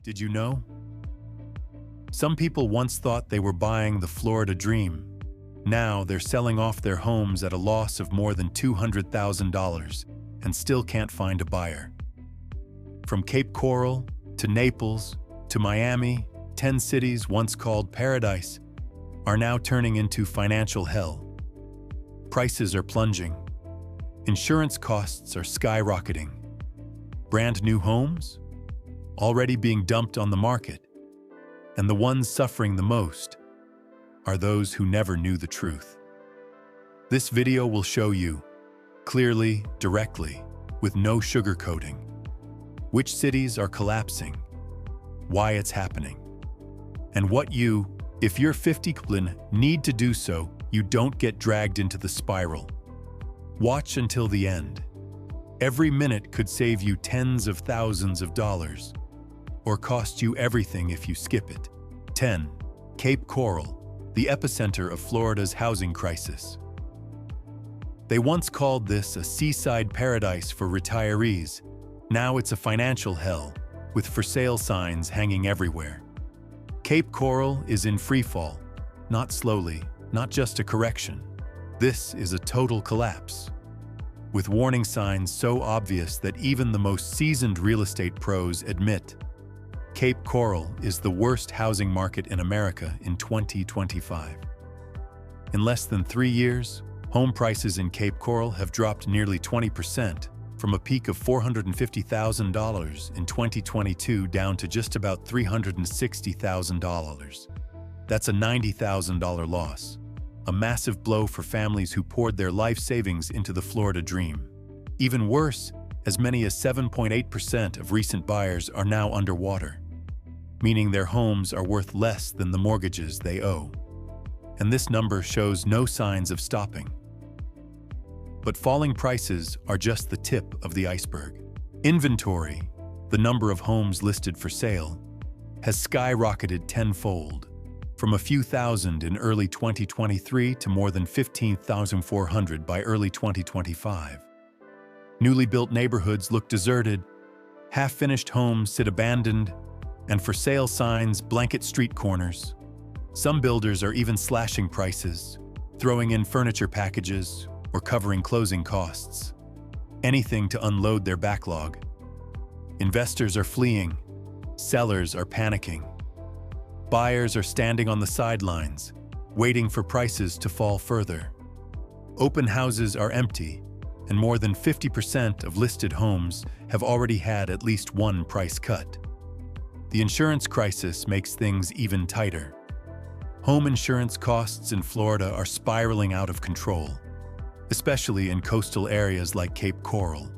Did you know? Some people once thought they were buying the Florida dream. Now they're selling off their homes at a loss of more than $200,000 and still can't find a buyer. From Cape Coral to Naples to Miami, 10 cities once called paradise are now turning into financial hell. Prices are plunging. Insurance costs are skyrocketing. Brand new homes already being dumped on the market. And the ones suffering the most are those who never knew the truth. This video will show you, clearly, directly, with no sugarcoating, which cities are collapsing, why it's happening, and what you, if you're 50, need to do so you don't get dragged into the spiral. Watch until the end. Every minute could save you tens of thousands of dollars, or cost you everything if you skip it. 10. Cape Coral, the epicenter of Florida's housing crisis. They once called this a seaside paradise for retirees. Now it's a financial hell, with for sale signs hanging everywhere. Cape Coral is in freefall, not slowly, not just a correction. This is a total collapse, with warning signs so obvious that even the most seasoned real estate pros admit Cape Coral is the worst housing market in America in 2025. In less than 3 years, home prices in Cape Coral have dropped nearly 20%, from a peak of $450,000 in 2022 down to just about $360,000. That's a $90,000 loss, a massive blow for families who poured their life savings into the Florida dream. Even worse, as many as 7.8% of recent buyers are now underwater, meaning their homes are worth less than the mortgages they owe. And this number shows no signs of stopping. But falling prices are just the tip of the iceberg. Inventory, the number of homes listed for sale, has skyrocketed tenfold, from a few thousand in early 2023 to more than 15,400 by early 2025. Newly built neighborhoods look deserted, half-finished homes sit abandoned, and for sale signs blanket street corners. Some builders are even slashing prices, throwing in furniture packages, or covering closing costs. Anything to unload their backlog. Investors are fleeing. Sellers are panicking. Buyers are standing on the sidelines, waiting for prices to fall further. Open houses are empty, and more than 50% of listed homes have already had at least one price cut. The insurance crisis makes things even tighter. Home insurance costs in Florida are spiraling out of control, especially in coastal areas like Cape Coral,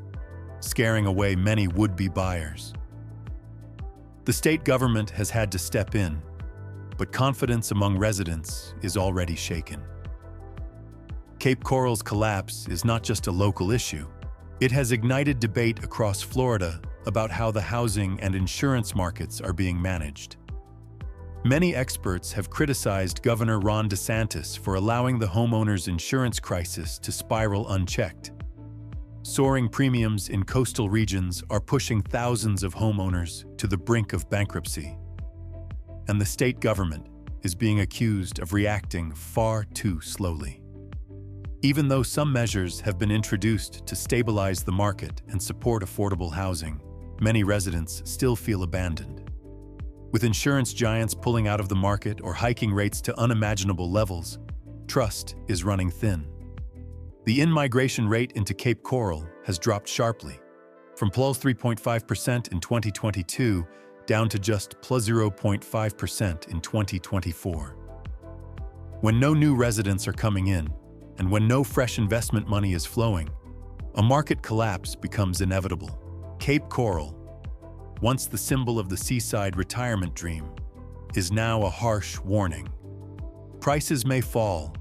scaring away many would-be buyers. The state government has had to step in, but confidence among residents is already shaken. Cape Coral's collapse is not just a local issue. It has ignited debate across Florida about how the housing and insurance markets are being managed. Many experts have criticized Governor Ron DeSantis for allowing the homeowners' insurance crisis to spiral unchecked. Soaring premiums in coastal regions are pushing thousands of homeowners to the brink of bankruptcy. And the state government is being accused of reacting far too slowly. Even though some measures have been introduced to stabilize the market and support affordable housing, many residents still feel abandoned. With insurance giants pulling out of the market or hiking rates to unimaginable levels, trust is running thin. The in-migration rate into Cape Coral has dropped sharply, from plus 3.5% in 2022 down to just plus 0.5% in 2024. When no new residents are coming in, and when no fresh investment money is flowing, a market collapse becomes inevitable. Cape Coral, once the symbol of the seaside retirement dream, is now a harsh warning. Prices may fall,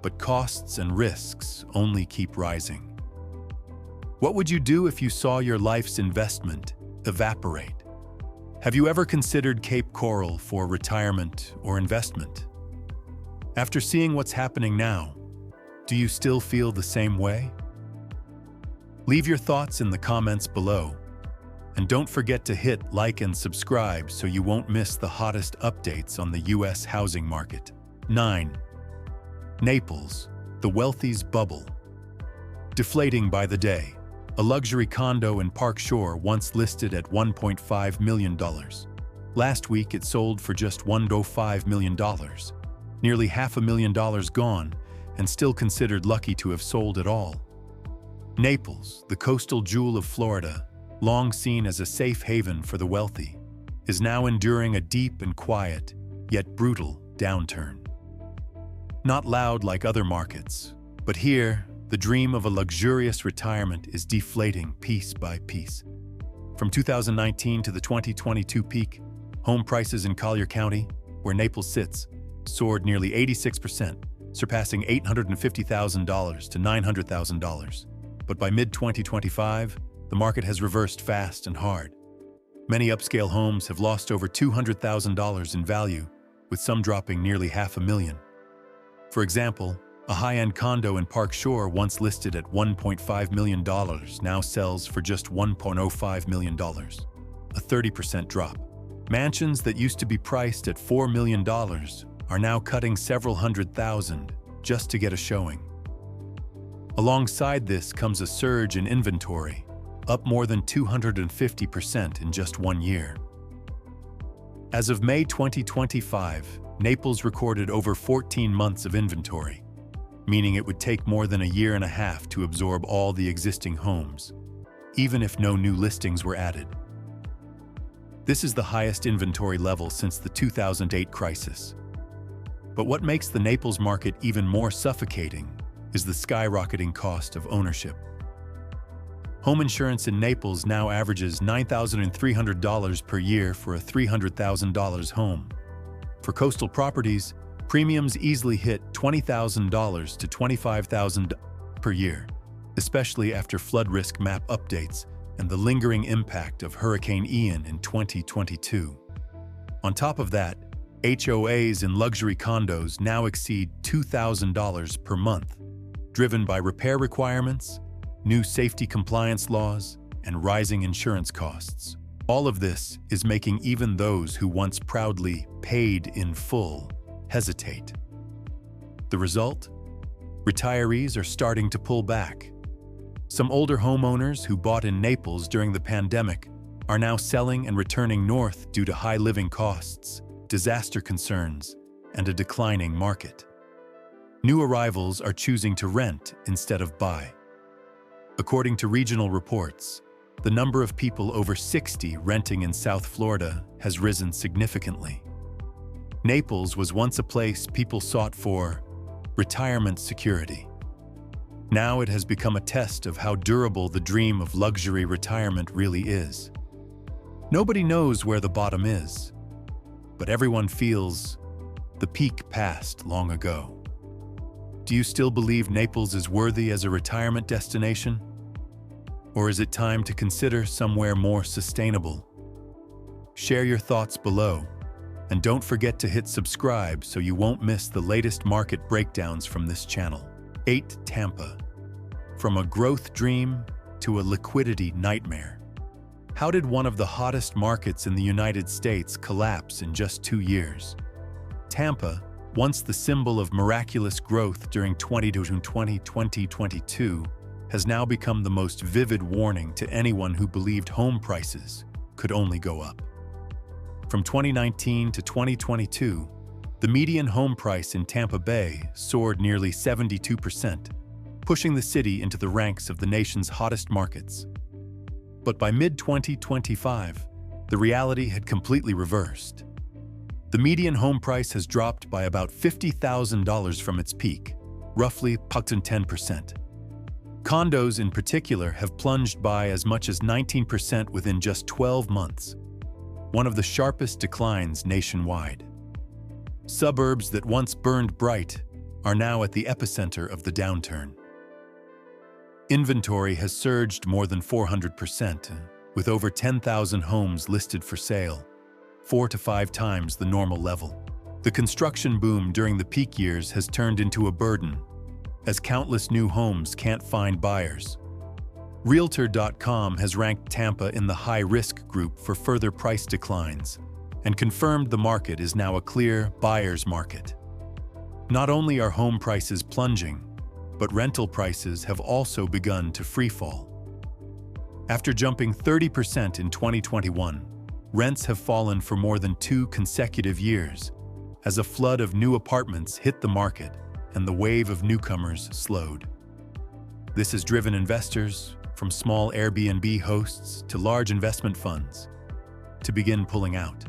but costs and risks only keep rising. What would you do if you saw your life's investment evaporate? Have you ever considered Cape Coral for retirement or investment? After seeing what's happening now, do you still feel the same way? Leave your thoughts in the comments below. And don't forget to hit like and subscribe so you won't miss the hottest updates on the U.S. housing market. 9. Naples, the wealthy's bubble. Deflating by the day. A luxury condo in Park Shore once listed at $1.5 million. Last week it sold for just $1.5 million. Nearly $500,000 gone, and still considered lucky to have sold at all. Naples, the coastal jewel of Florida, long seen as a safe haven for the wealthy, is now enduring a deep and quiet, yet brutal, downturn. Not loud like other markets, but here, the dream of a luxurious retirement is deflating piece by piece. From 2019 to the 2022 peak, home prices in Collier County, where Naples sits, soared nearly 86%, surpassing $850,000 to $900,000. But by mid-2025, the market has reversed fast and hard. Many upscale homes have lost over $200,000 in value, with some dropping nearly $500,000. For example, a high-end condo in Park Shore once listed at $1.5 million now sells for just $1.05 million, a 30% drop. Mansions that used to be priced at $4 million are now cutting several $100,000 just to get a showing. Alongside this comes a surge in inventory, up more than 250% in just 1 year. As of May 2025, Naples recorded over 14 months of inventory, meaning it would take more than a year and a half to absorb all the existing homes, even if no new listings were added. This is the highest inventory level since the 2008 crisis. But what makes the Naples market even more suffocating is the skyrocketing cost of ownership. Home insurance in Naples now averages $9,300 per year for a $300,000 home. For coastal properties, premiums easily hit $20,000 to $25,000 per year, especially after flood risk map updates and the lingering impact of Hurricane Ian in 2022. On top of that, HOAs in luxury condos now exceed $2,000 per month, driven by repair requirements, new safety compliance laws, and rising insurance costs. All of this is making even those who once proudly paid in full hesitate. The result? Retirees are starting to pull back. Some older homeowners who bought in Naples during the pandemic are now selling and returning north due to high living costs, disaster concerns, and a declining market. New arrivals are choosing to rent instead of buy. According to regional reports, the number of people over 60 renting in South Florida has risen significantly. Naples was once a place people sought for retirement security. Now it has become a test of how durable the dream of luxury retirement really is. Nobody knows where the bottom is, but everyone feels the peak passed long ago. Do you still believe Naples is worthy as a retirement destination? Or is it time to consider somewhere more sustainable? Share your thoughts below, and don't forget to hit subscribe so you won't miss the latest market breakdowns from this channel. 8. Tampa. From a growth dream to a liquidity nightmare. How did one of the hottest markets in the United States collapse in just 2 years? Tampa, once the symbol of miraculous growth during 2022, has now become the most vivid warning to anyone who believed home prices could only go up. From 2019 to 2022, the median home price in Tampa Bay soared nearly 72%, pushing the city into the ranks of the nation's hottest markets. But by mid-2025, the reality had completely reversed. The median home price has dropped by about $50,000 from its peak, roughly 10%. Condos in particular have plunged by as much as 19% within just 12 months, one of the sharpest declines nationwide. Suburbs that once burned bright are now at the epicenter of the downturn. Inventory has surged more than 400%, with over 10,000 homes listed for sale, 4 to 5 times the normal level. The construction boom during the peak years has turned into a burden, as countless new homes can't find buyers. Realtor.com has ranked Tampa in the high-risk group for further price declines and confirmed the market is now a clear buyer's market. Not only are home prices plunging, but rental prices have also begun to freefall. After jumping 30% in 2021, rents have fallen for more than 2 consecutive years as a flood of new apartments hit the market and the wave of newcomers slowed. This has driven investors, from small Airbnb hosts to large investment funds, to begin pulling out.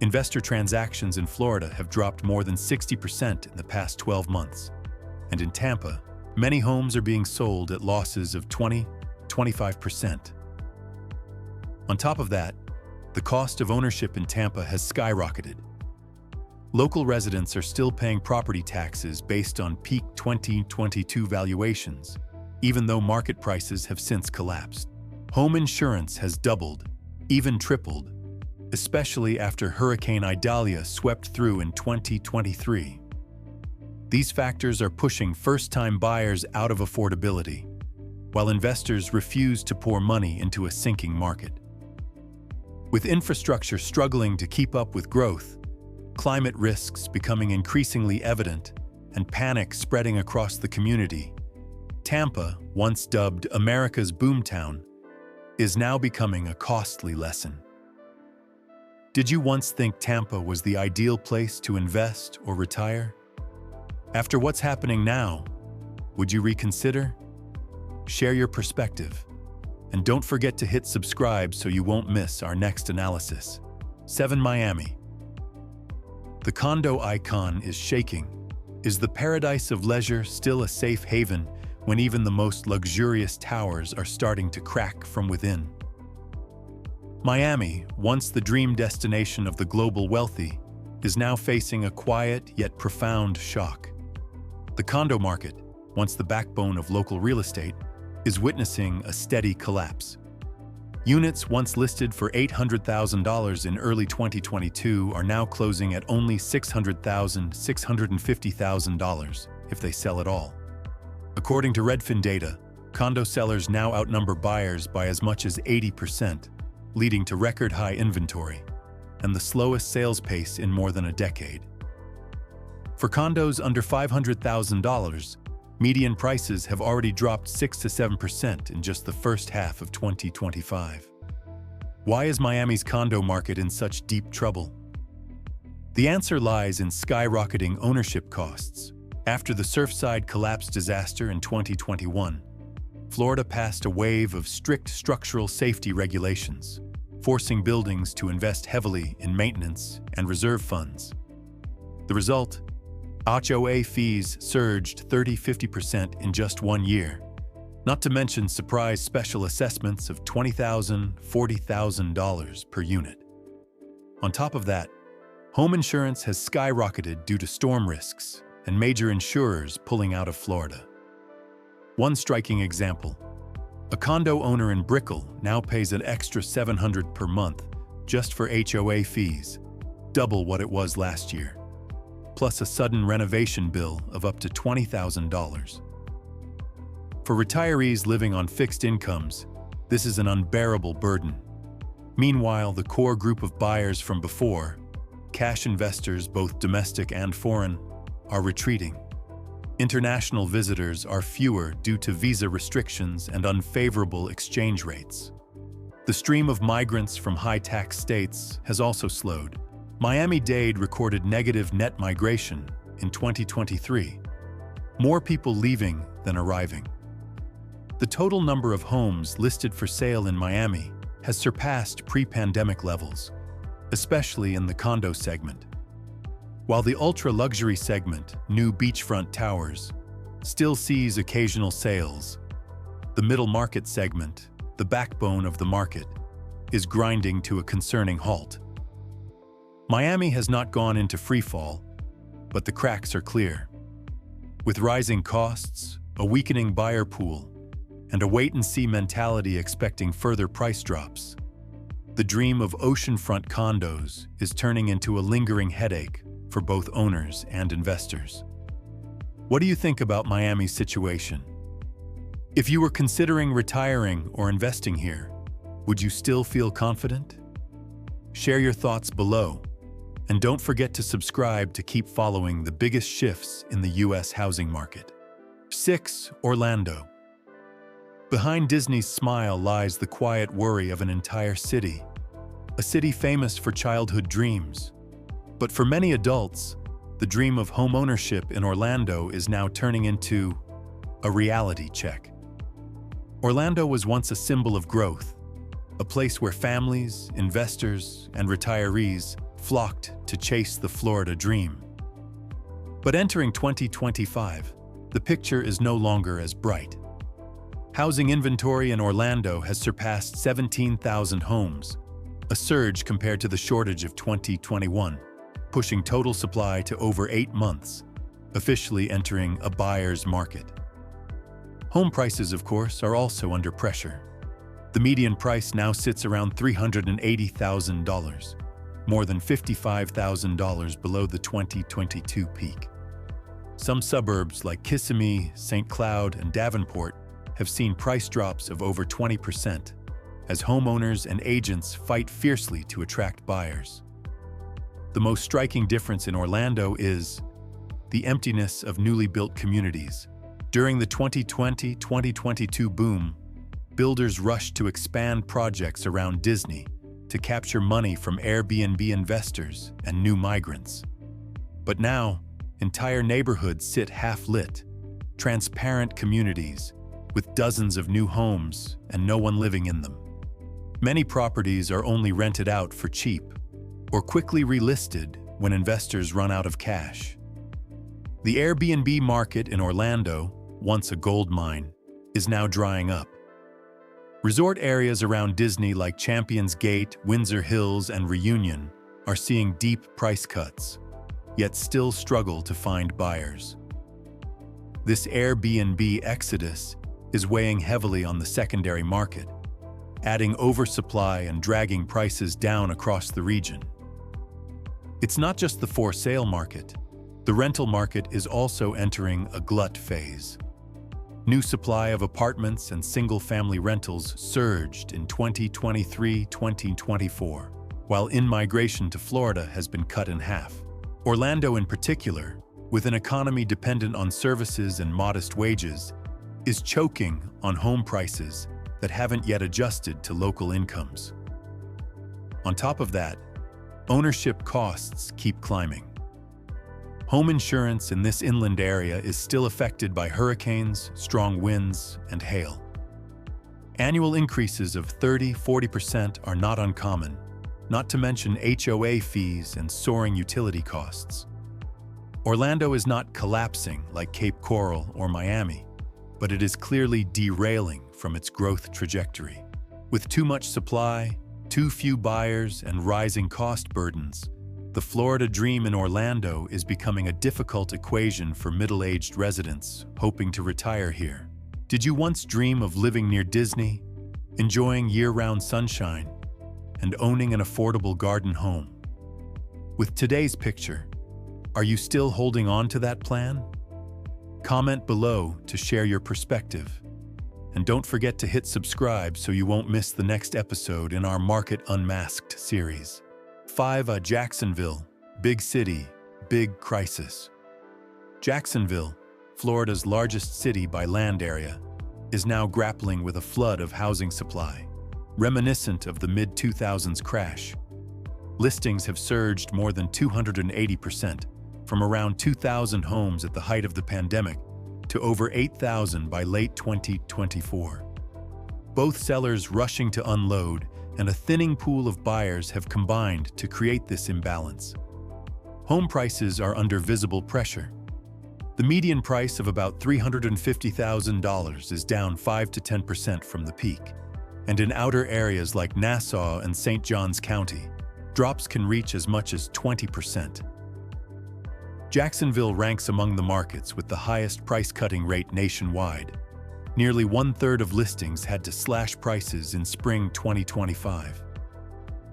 Investor transactions in Florida have dropped more than 60% in the past 12 months. And in Tampa, many homes are being sold at losses of 20–25%. On top of that, the cost of ownership in Tampa has skyrocketed. Local residents are still paying property taxes based on peak 2022 valuations, even though market prices have since collapsed. Home insurance has doubled, even tripled, especially after Hurricane Idalia swept through in 2023. These factors are pushing first-time buyers out of affordability, while investors refuse to pour money into a sinking market. With infrastructure struggling to keep up with growth, climate risks becoming increasingly evident, and panic spreading across the community, Tampa, once dubbed America's boomtown, is now becoming a costly lesson. Did you once think Tampa was the ideal place to invest or retire? After what's happening now, would you reconsider? Share your perspective. And don't forget to hit subscribe so you won't miss our next analysis. 7 Miami. The condo icon is shaking. Is the paradise of leisure still a safe haven when even the most luxurious towers are starting to crack from within? Miami, once the dream destination of the global wealthy, is now facing a quiet yet profound shock. The condo market, once the backbone of local real estate, is witnessing a steady collapse. Units once listed for $800,000 in early 2022 are now closing at only $600,000, $650,000 if they sell at all. According to Redfin data, condo sellers now outnumber buyers by as much as 80%, leading to record-high inventory and the slowest sales pace in more than a decade. For condos under $500,000, median prices have already dropped 6 to 7% in just the first half of 2025. Why is Miami's condo market in such deep trouble? The answer lies in skyrocketing ownership costs. After the Surfside collapse disaster in 2021, Florida passed a wave of strict structural safety regulations, forcing buildings to invest heavily in maintenance and reserve funds. The result? HOA fees surged 30–50% in just 1 year, not to mention surprise special assessments of $20,000, $40,000 per unit. On top of that, home insurance has skyrocketed due to storm risks and major insurers pulling out of Florida. One striking example: a condo owner in Brickell now pays an extra $700 per month just for HOA fees, double what it was last year, plus a sudden renovation bill of up to $20,000. For retirees living on fixed incomes, this is an unbearable burden. Meanwhile, the core group of buyers from before, cash investors both domestic and foreign, are retreating. International visitors are fewer due to visa restrictions and unfavorable exchange rates. The stream of migrants from high-tax states has also slowed. Miami-Dade recorded negative net migration in 2023, more people leaving than arriving. The total number of homes listed for sale in Miami has surpassed pre-pandemic levels, especially in the condo segment. While the ultra-luxury segment, new beachfront towers, still sees occasional sales, the middle market segment, the backbone of the market, is grinding to a concerning halt. Miami has not gone into freefall, but the cracks are clear. With rising costs, a weakening buyer pool, and a wait-and-see mentality expecting further price drops, the dream of oceanfront condos is turning into a lingering headache for both owners and investors. What do you think about Miami's situation? If you were considering retiring or investing here, would you still feel confident? Share your thoughts below, and don't forget to subscribe to keep following the biggest shifts in the U.S. housing market. 6. Orlando. Behind Disney's smile lies the quiet worry of an entire city, a city famous for childhood dreams. But for many adults, the dream of home ownership in Orlando is now turning into a reality check. Orlando was once a symbol of growth, a place where families, investors, and retirees flocked to chase the Florida dream. But entering 2025, the picture is no longer as bright. Housing inventory in Orlando has surpassed 17,000 homes, a surge compared to the shortage of 2021, pushing total supply to over 8 months, officially entering a buyer's market. Home prices, of course, are also under pressure. The median price now sits around $380,000, more than $55,000 below the 2022 peak. Some suburbs like Kissimmee, St. Cloud, and Davenport have seen price drops of over 20% as homeowners and agents fight fiercely to attract buyers. The most striking difference in Orlando is the emptiness of newly built communities. During the 2020-2022 boom, builders rushed to expand projects around Disney to capture money from Airbnb investors and new migrants. But now, entire neighborhoods sit half-lit, transparent communities with dozens of new homes and no one living in them. Many properties are only rented out for cheap or quickly relisted when investors run out of cash. The Airbnb market in Orlando, once a gold mine, is now drying up. Resort areas around Disney like Champions Gate, Windsor Hills, and Reunion are seeing deep price cuts, yet still struggle to find buyers. This Airbnb exodus is weighing heavily on the secondary market, adding oversupply and dragging prices down across the region. It's not just the for-sale market. The rental market is also entering a glut phase. New supply of apartments and single-family rentals surged in 2023-2024, while in-migration to Florida has been cut in half. Orlando in particular, with an economy dependent on services and modest wages, is choking on home prices that haven't yet adjusted to local incomes. On top of that, ownership costs keep climbing. Home insurance in this inland area is still affected by hurricanes, strong winds, and hail. Annual increases of 30–40% are not uncommon, not to mention HOA fees and soaring utility costs. Orlando is not collapsing like Cape Coral or Miami, but it is clearly derailing from its growth trajectory. With too much supply, too few buyers, and rising cost burdens, the Florida dream in Orlando is becoming a difficult equation for middle-aged residents hoping to retire here. Did you once dream of living near Disney, enjoying year-round sunshine, and owning an affordable garden home? With today's picture, are you still holding on to that plan? Comment below to share your perspective. And don't forget to hit subscribe so you won't miss the next episode in our Market Unmasked series. 5. Jacksonville, big city, big crisis. Jacksonville, Florida's largest city by land area, is now grappling with a flood of housing supply, reminiscent of the mid-2000s crash. Listings have surged more than 280%, from around 2,000 homes at the height of the pandemic to over 8,000 by late 2024. Both sellers rushing to unload and a thinning pool of buyers have combined to create this imbalance. Home prices are under visible pressure. The median price of about $350,000 is down 5 to 10% from the peak, and in outer areas like Nassau and St. Johns County, drops can reach as much as 20%. Jacksonville ranks among the markets with the highest price-cutting rate nationwide. Nearly one-third of listings had to slash prices in spring 2025.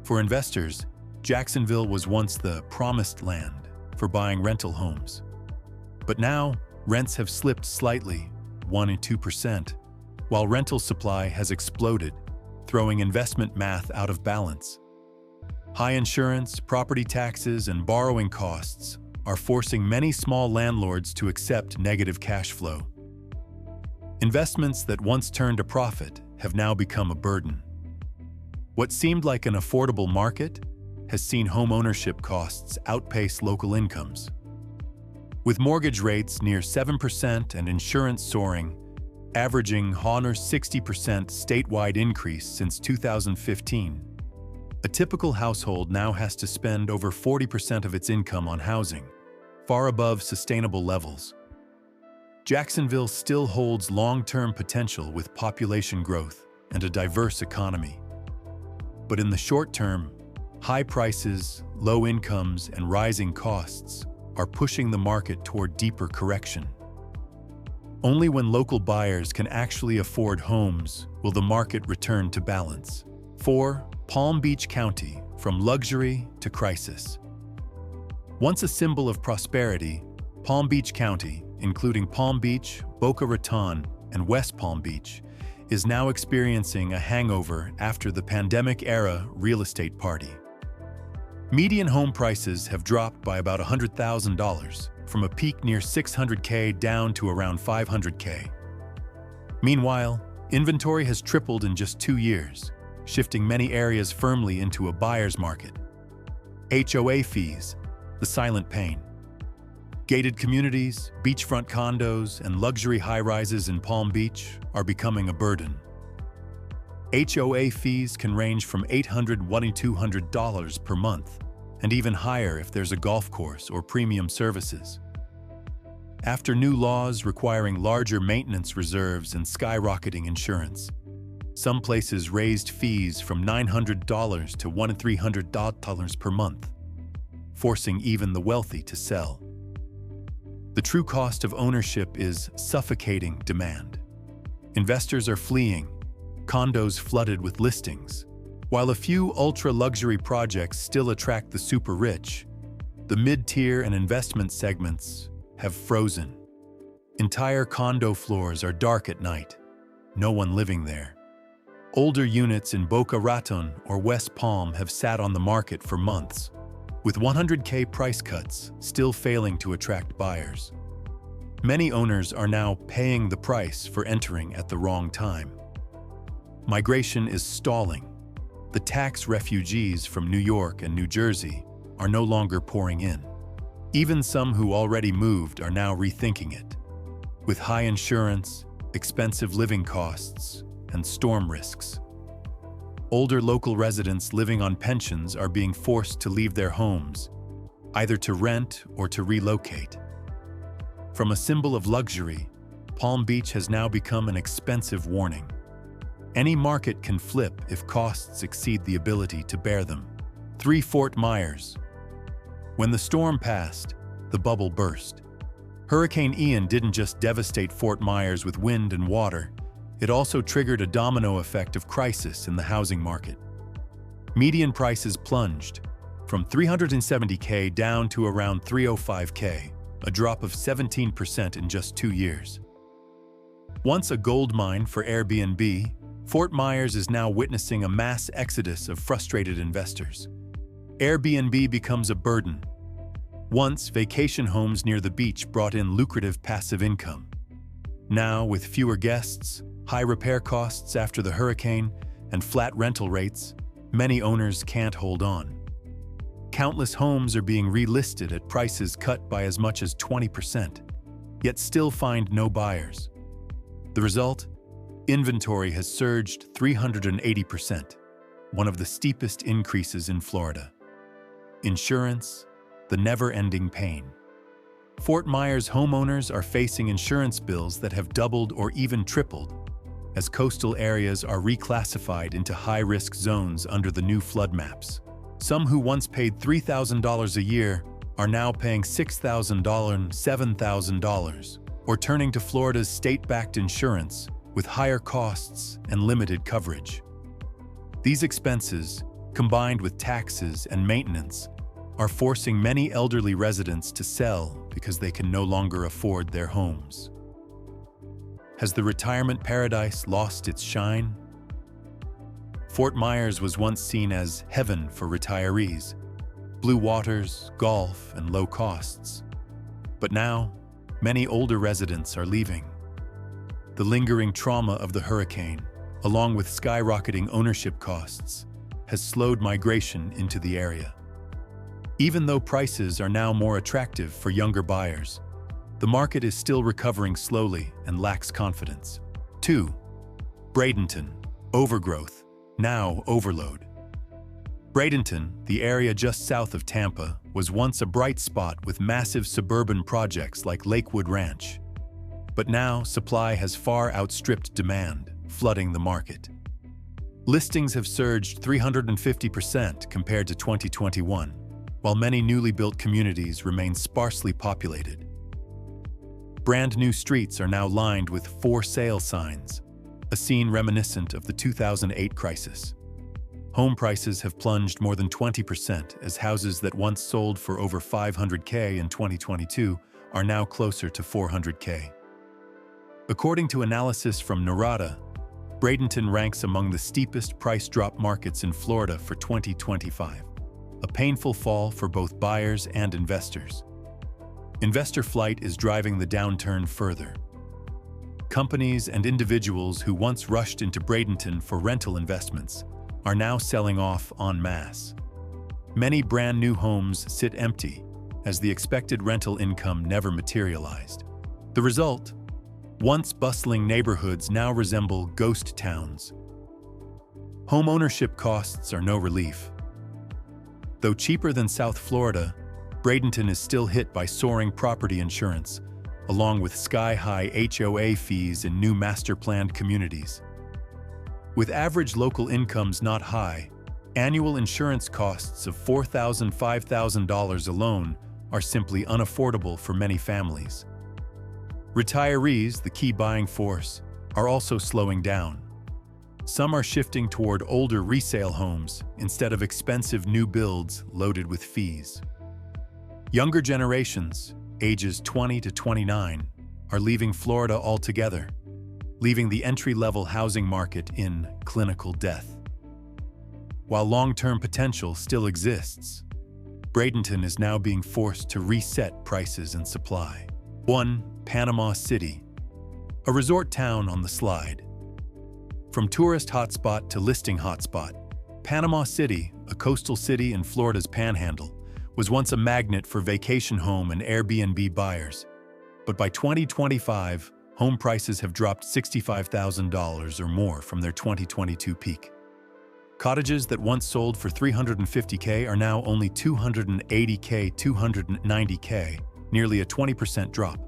For investors, Jacksonville was once the promised land for buying rental homes. But now, rents have slipped slightly, 1 and 2%, while rental supply has exploded, throwing investment math out of balance. High insurance, property taxes, and borrowing costs are forcing many small landlords to accept negative cash flow. Investments that once turned a profit have now become a burden. What seemed like an affordable market has seen home ownership costs outpace local incomes. With mortgage rates near 7% and insurance soaring, averaging 60% statewide increase since 2015, a typical household now has to spend over 40% of its income on housing, far above sustainable levels. Jacksonville still holds long-term potential with population growth and a diverse economy. But in the short term, high prices, low incomes, and rising costs are pushing the market toward deeper correction. Only when local buyers can actually afford homes will the market return to balance. 4. Palm Beach County, from luxury to crisis. Once a symbol of prosperity, Palm Beach County, including Palm Beach, Boca Raton, and West Palm Beach, is now experiencing a hangover after the pandemic-era real estate party. Median home prices have dropped by about $100,000, from a peak near $600K down to around $500K. Meanwhile, inventory has tripled in just 2 years, shifting many areas firmly into a buyer's market. HOA fees, the silent pain. Gated communities, beachfront condos, and luxury high-rises in Palm Beach are becoming a burden. HOA fees can range from $800 to $200 per month, and even higher if there's a golf course or premium services. After new laws requiring larger maintenance reserves and skyrocketing insurance, some places raised fees from $900 to $1,300 per month, forcing even the wealthy to sell. The true cost of ownership is suffocating demand. Investors are fleeing, condos flooded with listings. While a few ultra-luxury projects still attract the super-rich, the mid-tier and investment segments have frozen. Entire condo floors are dark at night, no one living there. Older units in Boca Raton or West Palm have sat on the market for months, with $100K price cuts still failing to attract buyers. Many owners are now paying the price for entering at the wrong time. Migration is stalling. The tax refugees from New York and New Jersey are no longer pouring in. Even some who already moved are now rethinking it. With high insurance, expensive living costs, and storm risks, older local residents living on pensions are being forced to leave their homes, either to rent or to relocate. From a symbol of luxury, Palm Beach has now become an expensive warning. Any market can flip if costs exceed the ability to bear them. 3. Fort Myers. When the storm passed, the bubble burst. Hurricane Ian didn't just devastate Fort Myers with wind and water, it also triggered a domino effect of crisis in the housing market. Median prices plunged from $370K down to around $305K, a drop of 17% in just 2 years. Once a gold mine for Airbnb, Fort Myers is now witnessing a mass exodus of frustrated investors. Airbnb becomes a burden. Once, vacation homes near the beach brought in lucrative passive income. Now, with fewer guests, high repair costs after the hurricane, and flat rental rates, many owners can't hold on. Countless homes are being relisted at prices cut by as much as 20%, yet still find no buyers. The result? Inventory has surged 380%, one of the steepest increases in Florida. Insurance, the never-ending pain. Fort Myers homeowners are facing insurance bills that have doubled or even tripled, as coastal areas are reclassified into high-risk zones under the new flood maps. Some who once paid $3,000 a year are now paying $6,000, $7,000, or turning to Florida's state-backed insurance with higher costs and limited coverage. These expenses, combined with taxes and maintenance, are forcing many elderly residents to sell because they can no longer afford their homes. Has the retirement paradise lost its shine? Fort Myers was once seen as heaven for retirees, blue waters, golf, and low costs. But now, many older residents are leaving. The lingering trauma of the hurricane, along with skyrocketing ownership costs, has slowed migration into the area. Even though prices are now more attractive for younger buyers, the market is still recovering slowly and lacks confidence. 2. Bradenton, overgrowth, now overload. Bradenton, the area just south of Tampa, was once a bright spot with massive suburban projects like Lakewood Ranch. But now supply has far outstripped demand, flooding the market. Listings have surged 350% compared to 2021, while many newly built communities remain sparsely populated. Brand new streets are now lined with for sale signs, a scene reminiscent of the 2008 crisis. Home prices have plunged more than 20% as houses that once sold for over $500K in 2022 are now closer to $400K. According to analysis from Narada, Bradenton ranks among the steepest price drop markets in Florida for 2025, a painful fall for both buyers and investors. Investor flight is driving the downturn further. Companies and individuals who once rushed into Bradenton for rental investments are now selling off en masse. Many brand new homes sit empty as the expected rental income never materialized. The result? Once bustling neighborhoods now resemble ghost towns. Home ownership costs are no relief. Though cheaper than South Florida, Bradenton is still hit by soaring property insurance, along with sky-high HOA fees in new master-planned communities. With average local incomes not high, annual insurance costs of $4,000 to $5,000 alone are simply unaffordable for many families. Retirees, the key buying force, are also slowing down. Some are shifting toward older resale homes instead of expensive new builds loaded with fees. Younger generations, ages 20 to 29, are leaving Florida altogether, leaving the entry-level housing market in clinical death. While long-term potential still exists, Bradenton is now being forced to reset prices and supply. 1. Panama City, a resort town on the slide. From tourist hotspot to listing hotspot, Panama City, a coastal city in Florida's Panhandle, was once a magnet for vacation home and Airbnb buyers. But by 2025, home prices have dropped $65,000 or more from their 2022 peak. Cottages that once sold for $350K are now only $280K, $290K, nearly a 20% drop.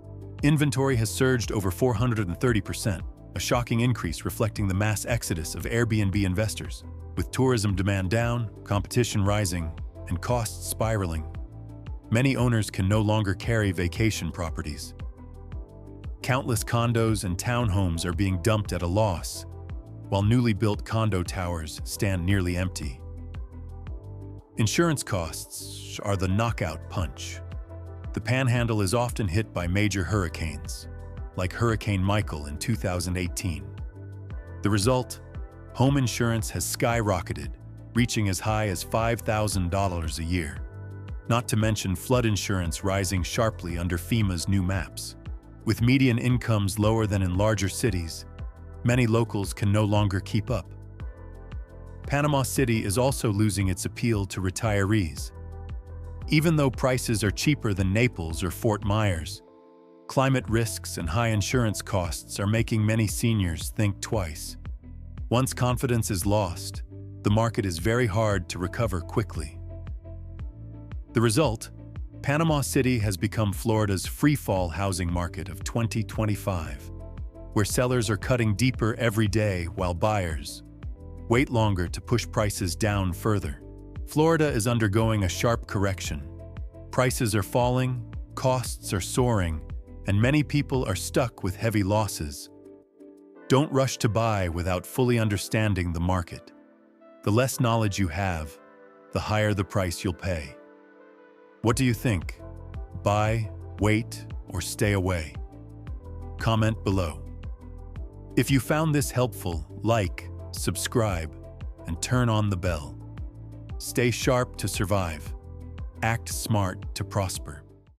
Inventory has surged over 430%, a shocking increase reflecting the mass exodus of Airbnb investors. With tourism demand down, competition rising, and costs spiraling, many owners can no longer carry vacation properties. Countless condos and townhomes are being dumped at a loss, while newly built condo towers stand nearly empty. Insurance costs are the knockout punch. The Panhandle is often hit by major hurricanes, like Hurricane Michael in 2018. The result? Home insurance has skyrocketed, reaching as high as $5,000 a year. Not to mention flood insurance rising sharply under FEMA's new maps. With median incomes lower than in larger cities, many locals can no longer keep up. Panama City is also losing its appeal to retirees. Even though prices are cheaper than Naples or Fort Myers, climate risks and high insurance costs are making many seniors think twice. Once confidence is lost, the market is very hard to recover quickly. The result? Panama City has become Florida's freefall housing market of 2025, where sellers are cutting deeper every day while buyers wait longer to push prices down further. Florida is undergoing a sharp correction. Prices are falling, costs are soaring, and many people are stuck with heavy losses. Don't rush to buy without fully understanding the market. The less knowledge you have, the higher the price you'll pay. What do you think? Buy, wait, or stay away? Comment below. If you found this helpful, like, subscribe, and turn on the bell. Stay sharp to survive. Act smart to prosper.